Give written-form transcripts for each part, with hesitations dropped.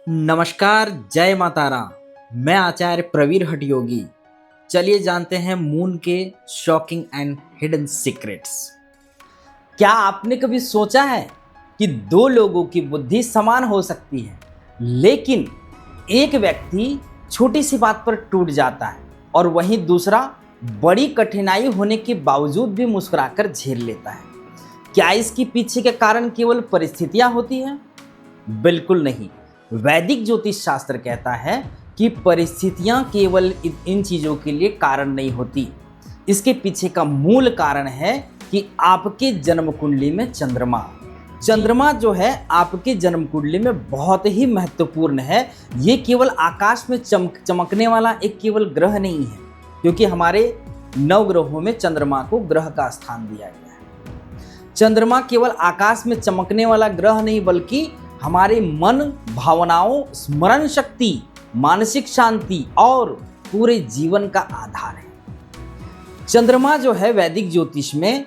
नमस्कार, जय माता राम। मैं आचार्य प्रवीर हटयोगी। चलिए जानते हैं मून के शॉकिंग एंड हिडन सीक्रेट्स। क्या आपने कभी सोचा है कि दो लोगों की बुद्धि समान हो सकती है, लेकिन एक व्यक्ति छोटी सी बात पर टूट जाता है और वहीं दूसरा बड़ी कठिनाई होने के बावजूद भी मुस्कुराकर झेल लेता है? क्या इसके पीछे के कारण केवल परिस्थितियां होती हैं? बिल्कुल नहीं। वैदिक ज्योतिष शास्त्र कहता है कि परिस्थितियां केवल इन चीजों के लिए कारण नहीं होती। इसके पीछे का मूल कारण है कि आपके जन्म कुंडली में चंद्रमा जो है आपके जन्म कुंडली में बहुत ही महत्वपूर्ण है। ये केवल आकाश में चमकने वाला एक केवल ग्रह नहीं है, क्योंकि हमारे 9 ग्रहों में चंद्रमा को ग्रह का स्थान दिया गया है। चंद्रमा केवल आकाश में चमकने वाला ग्रह नहीं, बल्कि हमारे मन, भावनाओं, स्मरण शक्ति, मानसिक शांति और पूरे जीवन का आधार है। चंद्रमा जो है वैदिक ज्योतिष में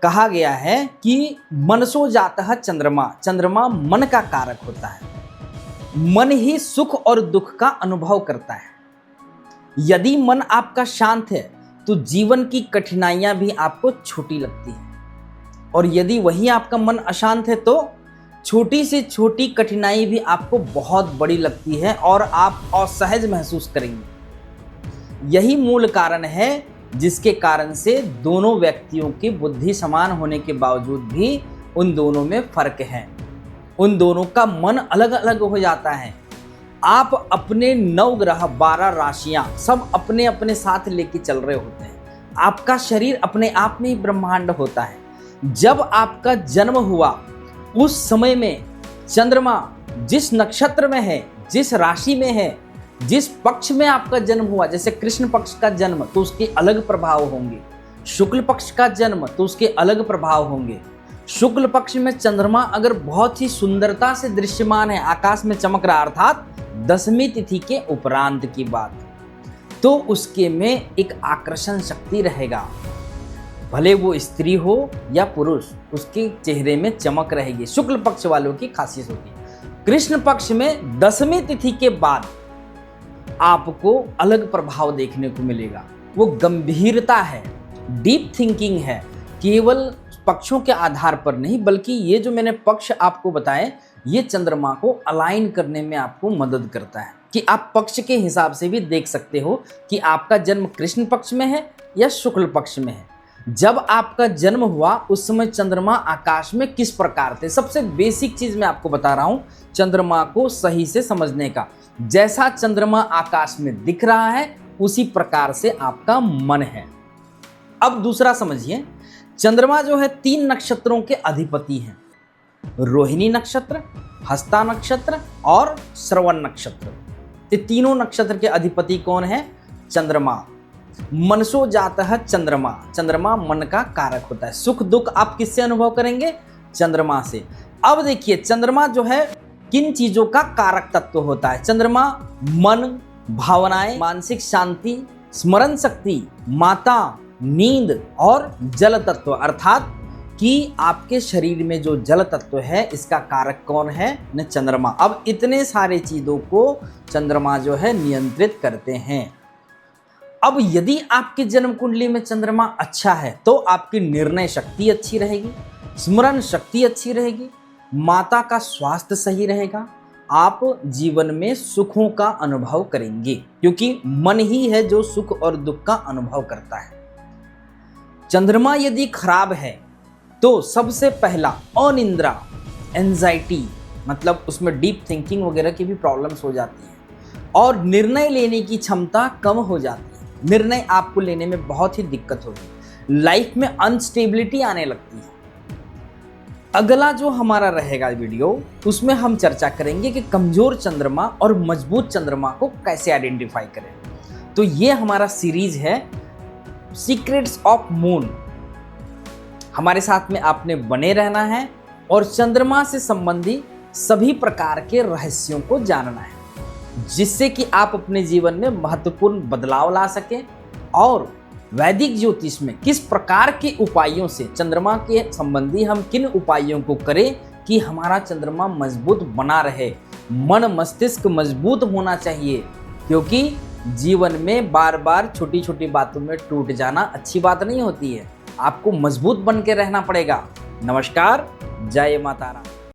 कहा गया है कि मनसो जातः चंद्रमा मन का कारक होता है। मन ही सुख और दुख का अनुभव करता है। यदि मन आपका शांत है तो जीवन की कठिनाइयां भी आपको छोटी लगती हैं, और यदि वही आपका मन अशांत है तो छोटी से छोटी कठिनाई भी आपको बहुत बड़ी लगती है और आप असहज महसूस करेंगे। यही मूल कारण है जिसके कारण से दोनों व्यक्तियों की बुद्धि समान होने के बावजूद भी उन दोनों में फर्क है। उन दोनों का मन अलग अलग हो जाता है। आप अपने 9 ग्रह, 12 राशियां सब अपने अपने साथ लेके चल रहे होते हैं। आपका शरीर अपने आप में ही ब्रह्मांड होता है। जब आपका जन्म हुआ उस समय में चंद्रमा जिस नक्षत्र में है, जिस राशि में है, जिस पक्ष में आपका जन्म हुआ, जैसे कृष्ण पक्ष का जन्म तो उसके अलग प्रभाव होंगे, शुक्ल पक्ष का जन्म तो उसके अलग प्रभाव होंगे। शुक्ल पक्ष में चंद्रमा अगर बहुत ही सुंदरता से दृश्यमान है, आकाश में चमक रहा, अर्थात 10वीं तिथि के उपरांत की बात, तो उसके में एक आकर्षण शक्ति रहेगा। भले वो स्त्री हो या पुरुष, उसके चेहरे में चमक रहेगी। शुक्ल पक्ष वालों की खासियत होती है। कृष्ण पक्ष में 10वीं तिथि के बाद आपको अलग प्रभाव देखने को मिलेगा। वो गंभीरता है, डीप थिंकिंग है, केवल पक्षों के आधार पर नहीं, बल्कि ये जो मैंने पक्ष आपको बताए ये चंद्रमा को अलाइन करने में आपको मदद करता है कि आप पक्ष के हिसाब से भी देख सकते हो कि आपका जन्म कृष्ण पक्ष में है या शुक्ल पक्ष में है। जब आपका जन्म हुआ उस समय चंद्रमा आकाश में किस प्रकार थे? सबसे बेसिक चीज मैं आपको बता रहा हूं चंद्रमा को सही से समझने का। जैसा चंद्रमा आकाश में दिख रहा है उसी प्रकार से आपका मन है। अब दूसरा समझिए, चंद्रमा जो है 3 नक्षत्रों के अधिपति हैं। रोहिणी नक्षत्र, हस्ता नक्षत्र और श्रवण नक्षत्र। ये तीनों नक्षत्र के अधिपति कौन है? चंद्रमा। मनसो जातः चंद्रमा मन का कारक होता है। सुख दुख आप किससे अनुभव करेंगे? चंद्रमा से। अब देखिए चंद्रमा जो है किन चीजों का कारक तत्व होता है? चंद्रमा मन, भावनाएं, मानसिक शांति, स्मरण शक्ति, माता, नींद और जल तत्व, अर्थात कि आपके शरीर में जो जल तत्व है इसका कारक कौन है? न चंद्रमा। अब इतने सारे चीजों को चंद्रमा जो है नियंत्रित करते हैं। अब यदि आपके जन्म कुंडली में चंद्रमा अच्छा है तो आपकी निर्णय शक्ति अच्छी रहेगी, स्मरण शक्ति अच्छी रहेगी, माता का स्वास्थ्य सही रहेगा, आप जीवन में सुखों का अनुभव करेंगे, क्योंकि मन ही है जो सुख और दुख का अनुभव करता है। चंद्रमा यदि खराब है तो सबसे पहला अनिद्रा, एंजाइटी, मतलब उसमें डीप थिंकिंग वगैरह की भी प्रॉब्लम्स हो जाती है और निर्णय लेने की क्षमता कम हो जाती है। निर्णय आपको लेने में बहुत ही दिक्कत होगी, लाइफ में अनस्टेबिलिटी आने लगती है। अगला जो हमारा रहेगा वीडियो उसमें हम चर्चा करेंगे कि कमजोर चंद्रमा और मजबूत चंद्रमा को कैसे आइडेंटिफाई करें। तो ये हमारा सीरीज है सीक्रेट्स ऑफ मून। हमारे साथ में आपने बने रहना है और चंद्रमा से संबंधी सभी प्रकार के रहस्यों को जानना है, जिससे कि आप अपने जीवन में महत्वपूर्ण बदलाव ला सकें और वैदिक ज्योतिष में किस प्रकार के उपायों से चंद्रमा के संबंधी हम किन उपायों को करें कि हमारा चंद्रमा मजबूत बना रहे, मन मस्तिष्क मजबूत होना चाहिए, क्योंकि जीवन में बार बार छोटी छोटी बातों में टूट जाना अच्छी बात नहीं होती है। आपको मजबूत बन के रहना पड़ेगा। नमस्कार, जय माता रा।